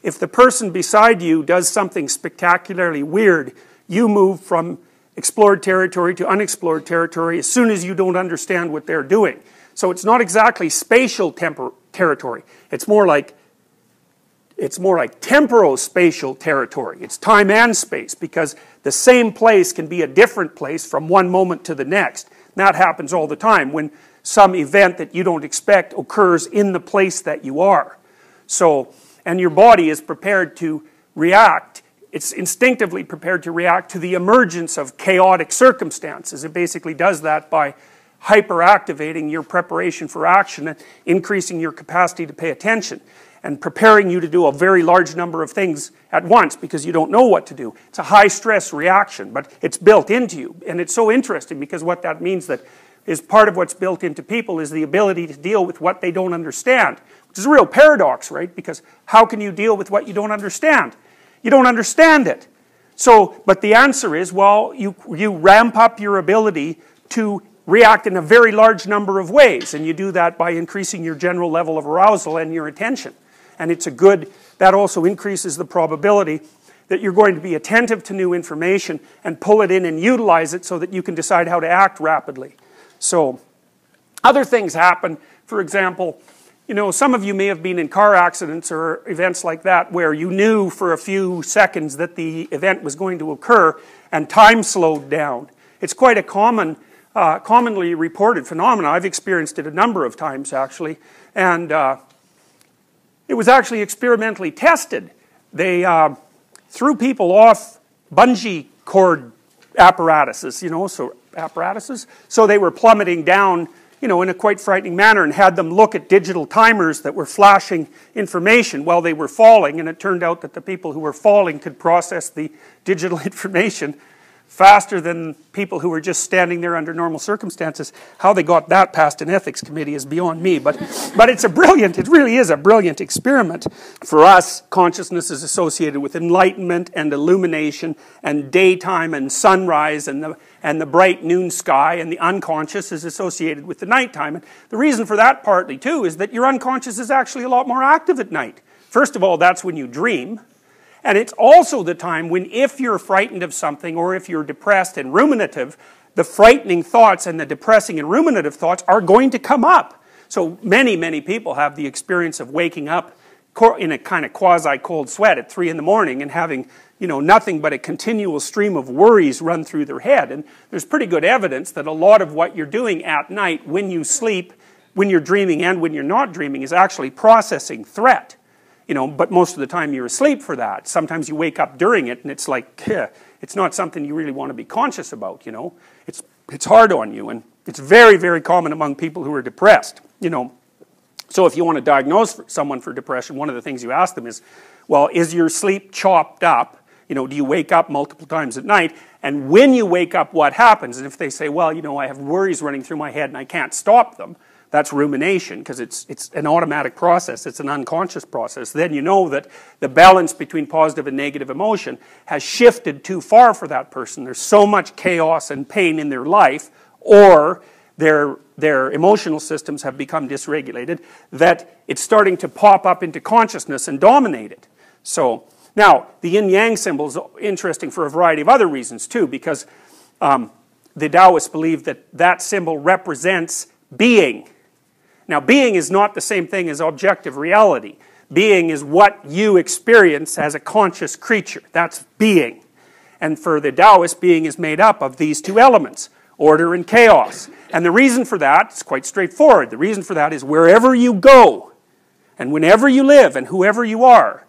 if the person beside you does something spectacularly weird, you move from explored territory to unexplored territory as soon as you don't understand what they're doing. So it's not exactly spatial territory. It's more like temporospatial territory. It's time and space, because the same place can be a different place from one moment to the next. And that happens all the time when some event that you don't expect occurs in the place that you are. So, and your body is prepared to react. It's instinctively prepared to react to the emergence of chaotic circumstances. It basically does that by hyperactivating your preparation for action and increasing your capacity to pay attention and preparing you to do a very large number of things at once because you don't know what to do. It's a high stress reaction, but it's built into you. And it's so interesting because what that means that is part of what's built into people is the ability to deal with what they don't understand, which is a real paradox, right? Because how can you deal with what you don't understand? You don't understand it. So, but the answer is, well, you ramp up your ability to react in a very large number of ways, and you do that by increasing your general level of arousal and your attention. And it's a good, that also increases the probability that you're going to be attentive to new information and pull it in and utilize it so that you can decide how to act rapidly. So, other things happen. For example, you know, some of you may have been in car accidents or events like that where you knew for a few seconds that the event was going to occur and time slowed down. It's quite a commonly reported phenomenon. I've experienced it a number of times actually, and it was actually experimentally tested. They threw people off bungee cord apparatuses, you know, so they were plummeting down, you know, in a quite frightening manner, and had them look at digital timers that were flashing information while they were falling, and it turned out that the people who were falling could process the digital information faster than people who were just standing there under normal circumstances. How they got that past an ethics committee is beyond me, but it's a brilliant, it really is a brilliant experiment. For us, consciousness is associated with enlightenment and illumination and daytime and sunrise and the bright noon sky, and the unconscious is associated with the nighttime. And the reason for that partly too is that your unconscious is actually a lot more active at night. First of all, that's when you dream. And it's also the time when, if you're frightened of something or if you're depressed and ruminative, the frightening thoughts and the depressing and ruminative thoughts are going to come up. So many people have the experience of waking up in a kind of quasi-cold sweat at 3 in the morning and having, you know, nothing but a continual stream of worries run through their head. And there's pretty good evidence that a lot of what you're doing at night when you sleep, when you're dreaming and when you're not dreaming, is actually processing threat. You know, but most of the time you're asleep for that. Sometimes you wake up during it and it's like, it's not something you really want to be conscious about, you know. It's hard on you, and it's very common among people who are depressed, you know. So if you want to diagnose someone for depression, one of the things you ask them is, well, is your sleep chopped up? You know, do you wake up multiple times at night? And when you wake up, what happens? And if they say, well, you know, I have worries running through my head and I can't stop them, that's rumination, because it's an automatic process, it's an unconscious process. Then you know that the balance between positive and negative emotion has shifted too far for that person. There's so much chaos and pain in their life, or their emotional systems have become dysregulated, that it's starting to pop up into consciousness and dominate it. So, now, the yin-yang symbol is interesting for a variety of other reasons too, because the Taoists believe that that symbol represents being. Now, being is not the same thing as objective reality. Being is what you experience as a conscious creature. That's being. And for the Taoists, being is made up of these two elements, order and chaos. And the reason for that is quite straightforward. The reason for that is wherever you go, and whenever you live, and whoever you are,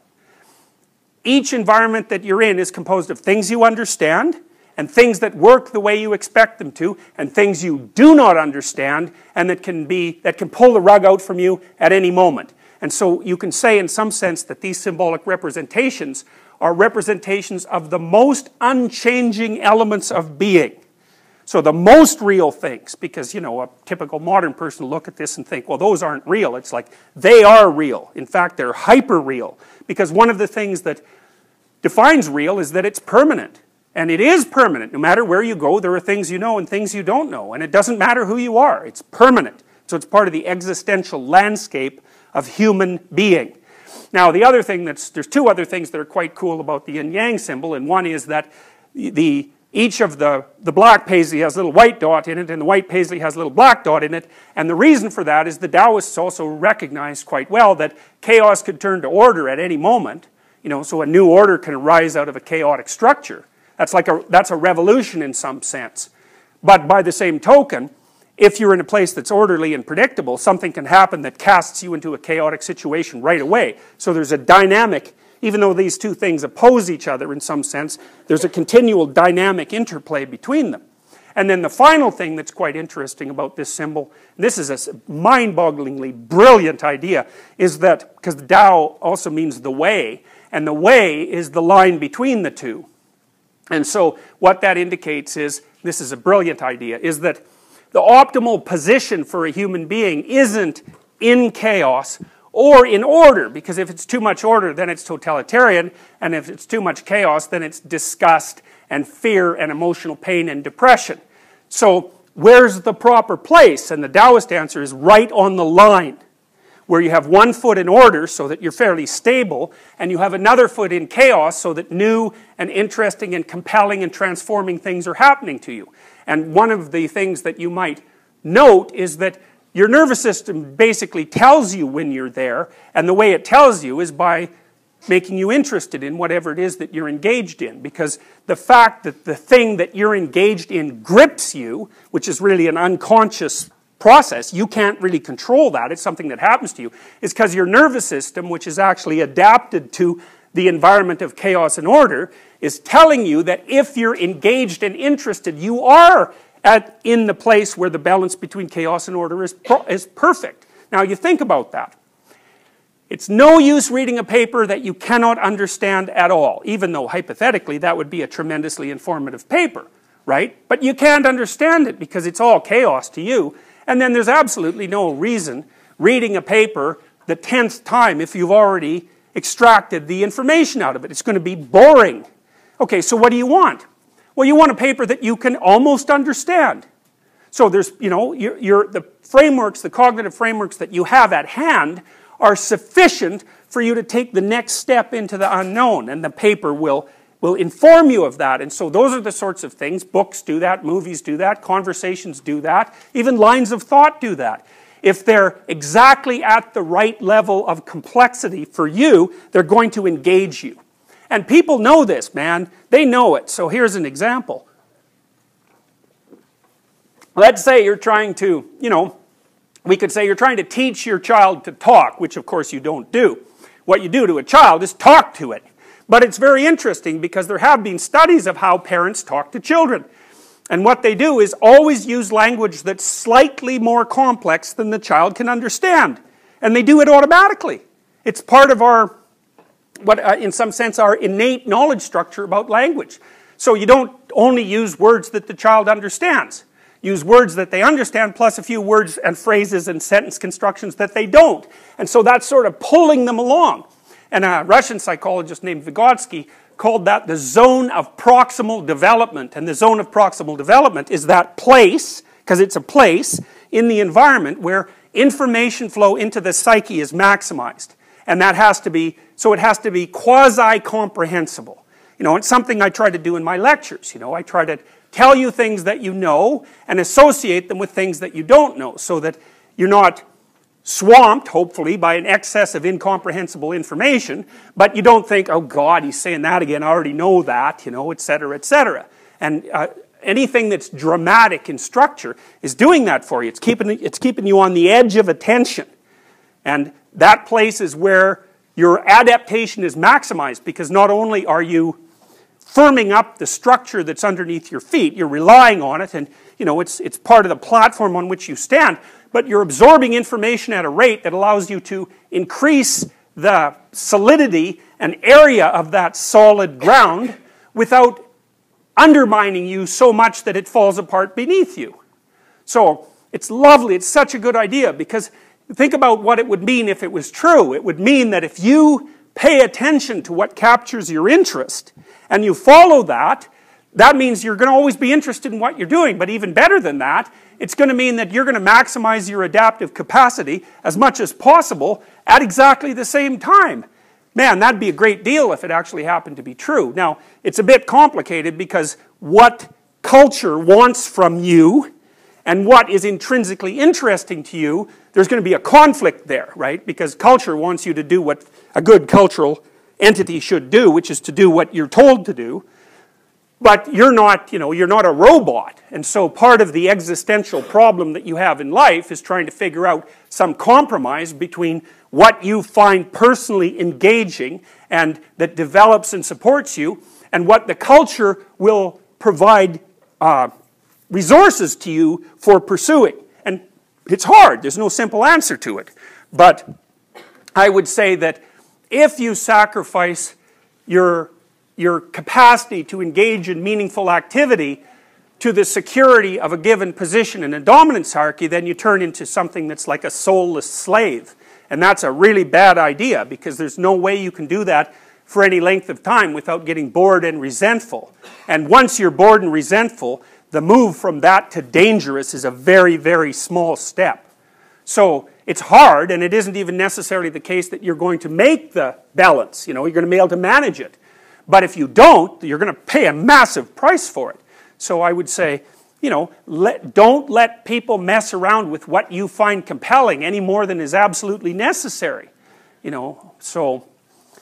each environment that you're in is composed of things you understand, and things that work the way you expect them to, and things you do not understand, and that can pull the rug out from you at any moment. And so you can say in some sense that these symbolic representations are representations of the most unchanging elements of being. So the most real things, because, you know, a typical modern person will look at this and think, well, those aren't real. It's like, they are real. In fact, they're hyper-real. Because one of the things that defines real is that it's permanent. And it is permanent. No matter where you go, there are things you know and things you don't know. And it doesn't matter who you are. It's permanent. So it's part of the existential landscape of human being. Now the other thing there's two other things that are quite cool about the yin-yang symbol, and one is that each of the black paisley has a little white dot in it, and the white paisley has a little black dot in it, and the reason for that is the Taoists also recognized quite well that chaos could turn to order at any moment, so a new order can arise out of a chaotic structure. That's a revolution in some sense. But by the same token, if you're in a place that's orderly and predictable, something can happen that casts you into a chaotic situation right away. So there's a dynamic, even though these two things oppose each other in some sense, there's a continual dynamic interplay between them. And then the final thing that's quite interesting about this symbol, and this is a mind-bogglingly brilliant idea, is that, because the Tao also means the way, and the way is the line between the two. And so what that indicates is, this is a brilliant idea, is that the optimal position for a human being isn't in chaos or in order, because if it's too much order, then it's totalitarian, and if it's too much chaos, then it's disgust and fear and emotional pain and depression. So where's the proper place? And the Taoist answer is right on the line, where you have one foot in order so that you're fairly stable, and you have another foot in chaos so that new and interesting and compelling and transforming things are happening to you. And one of the things that you might note is that your nervous system basically tells you when you're there, and the way it tells you is by making you interested in whatever it is that you're engaged in, because the fact that the thing that you're engaged in grips you, which is really an unconscious process, you can't really control that, it's something that happens to you, is because your nervous system, which is actually adapted to the environment of chaos and order, is telling you that if you're engaged and interested, you are in the place where the balance between chaos and order is perfect. Now you think about that. It's no use reading a paper that you cannot understand at all, even though hypothetically that would be a tremendously informative paper, right? But you can't understand it because it's all chaos to you, and then there's absolutely no reason reading a paper the 10th time if you've already extracted the information out of it. It's going to be boring. Okay, so what do you want? Well, you want a paper that you can almost understand. So there's, the frameworks, the cognitive frameworks that you have at hand are sufficient for you to take the next step into the unknown, and the paper will inform you of that. And so those are the sorts of things, books do that, movies do that, conversations do that, even lines of thought do that. If they're exactly at the right level of complexity for you, they're going to engage you. And people know this, man. They know it. So here's an example. Let's say you're trying to, we could say you're trying to teach your child to talk, which of course you don't do. What you do to a child is talk to it. But it's very interesting because there have been studies of how parents talk to children. And what they do is always use language that's slightly more complex than the child can understand. And they do it automatically. It's part of our, in some sense, our innate knowledge structure about language. So you don't only use words that the child understands. Use words that they understand plus a few words and phrases and sentence constructions that they don't. And so that's sort of pulling them along. And a Russian psychologist named Vygotsky called that the zone of proximal development. And the zone of proximal development is that place, because it's a place in the environment where information flow into the psyche is maximized. And that has to be, so it has to be quasi-comprehensible. It's something I try to do in my lectures. I try to tell you things that you know and associate them with things that you don't know, so that you're not swamped, hopefully, by an excess of incomprehensible information, but you don't think, oh God, he's saying that again, I already know that, etc., etc. And anything that's dramatic in structure is doing that for you. It's keeping you on the edge of attention. And that place is where your adaptation is maximized, because not only are you firming up the structure that's underneath your feet, you're relying on it, and it's part of the platform on which you stand, but you're absorbing information at a rate that allows you to increase the solidity and area of that solid ground without undermining you so much that it falls apart beneath you. So it's lovely, it's such a good idea, because think about what it would mean if it was true. It would mean that if you pay attention to what captures your interest and you follow that, that means you're going to always be interested in what you're doing, but even better than that, it's going to mean that you're going to maximize your adaptive capacity as much as possible at exactly the same time. Man, that'd be a great deal if it actually happened to be true. Now, it's a bit complicated because what culture wants from you and what is intrinsically interesting to you, there's going to be a conflict there, right? Because culture wants you to do what a good cultural entity should do, which is to do what you're told to do. But you're not, you're not a robot. And so part of the existential problem that you have in life is trying to figure out some compromise between what you find personally engaging and that develops and supports you, and what the culture will provide resources to you for pursuing. And it's hard. There's no simple answer to it. But I would say that if you sacrifice your capacity to engage in meaningful activity to the security of a given position in a dominance hierarchy, then you turn into something that's like a soulless slave. And that's a really bad idea, because there's no way you can do that for any length of time without getting bored and resentful. And once you're bored and resentful, the move from that to dangerous is a very, very small step. So it's hard, and it isn't even necessarily the case that you're going to make the balance. You're going to be able to manage it. But if you don't, you're going to pay a massive price for it. So I would say, don't let people mess around with what you find compelling any more than is absolutely necessary.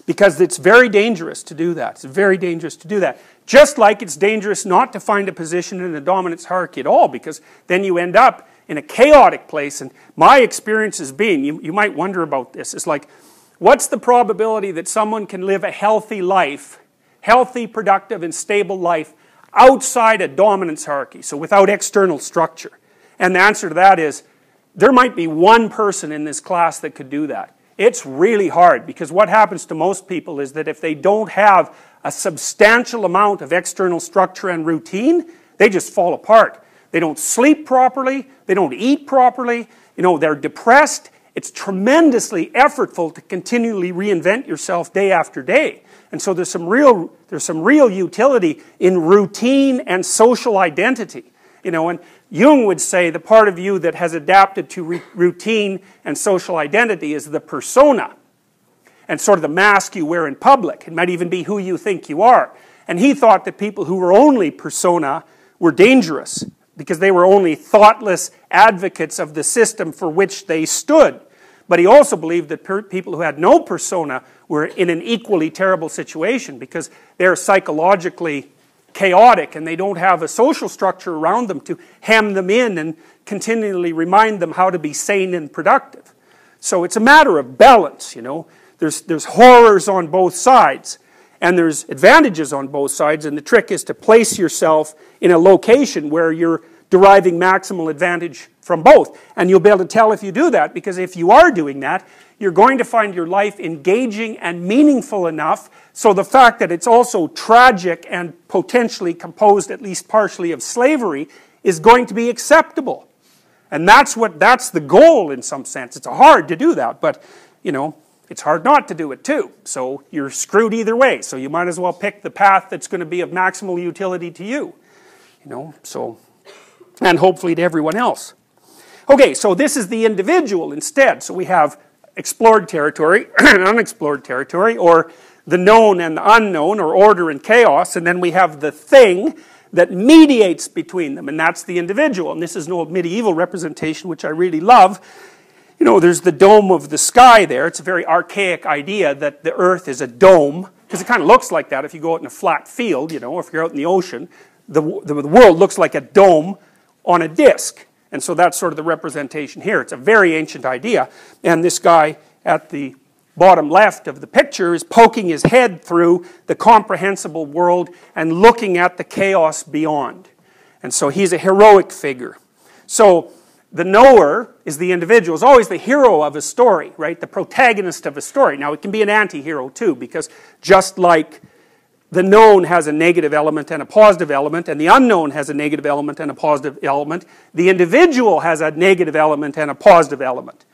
Because it's very dangerous to do that. It's very dangerous to do that. Just like it's dangerous not to find a position in a dominance hierarchy at all, because then you end up in a chaotic place. And my experience has been, you might wonder about this, it's like, what's the probability that someone can live a healthy life, healthy, productive, and stable life outside a dominance hierarchy, so without external structure? And the answer to that is, there might be one person in this class that could do that. It's really hard, because what happens to most people is that if they don't have a substantial amount of external structure and routine, they just fall apart. They don't sleep properly, they don't eat properly, they're depressed. It's tremendously effortful to continually reinvent yourself day after day. And so there's some real utility in routine and social identity. And Jung would say the part of you that has adapted to routine and social identity is the persona, and sort of the mask you wear in public. It might even be who you think you are. And he thought that people who were only persona were dangerous, because they were only thoughtless advocates of the system for which they stood. But he also believed that people who had no persona were in an equally terrible situation, because they're psychologically chaotic and they don't have a social structure around them to hem them in and continually remind them how to be sane and productive. So it's a matter of balance, There's horrors on both sides, and there's advantages on both sides, and the trick is to place yourself in a location where you're deriving maximal advantage from both. And you'll be able to tell if you do that, because if you are doing that, you're going to find your life engaging and meaningful enough, so the fact that it's also tragic and potentially composed at least partially of slavery is going to be acceptable. And that's the goal in some sense. It's hard to do that, but it's hard not to do it too. So you're screwed either way. So you might as well pick the path that's going to be of maximal utility to you. And hopefully to everyone else. Okay, so this is the individual instead. So we have explored territory and unexplored territory, or the known and the unknown, or order and chaos, and then we have the thing that mediates between them, and that's the individual. And this is an old medieval representation, which I really love. There's the dome of the sky there. It's a very archaic idea that the earth is a dome, because it kind of looks like that if you go out in a flat field, if you're out in the ocean. The world looks like a dome on a disc. And so that's sort of the representation here. It's a very ancient idea. And this guy at the bottom left of the picture is poking his head through the comprehensible world and looking at the chaos beyond. And so he's a heroic figure. So the knower is the individual, is always the hero of a story, right? The protagonist of a story. Now it can be an anti-hero too, because just like the known has a negative element and a positive element, and the unknown has a negative element and a positive element, the individual has a negative element and a positive element.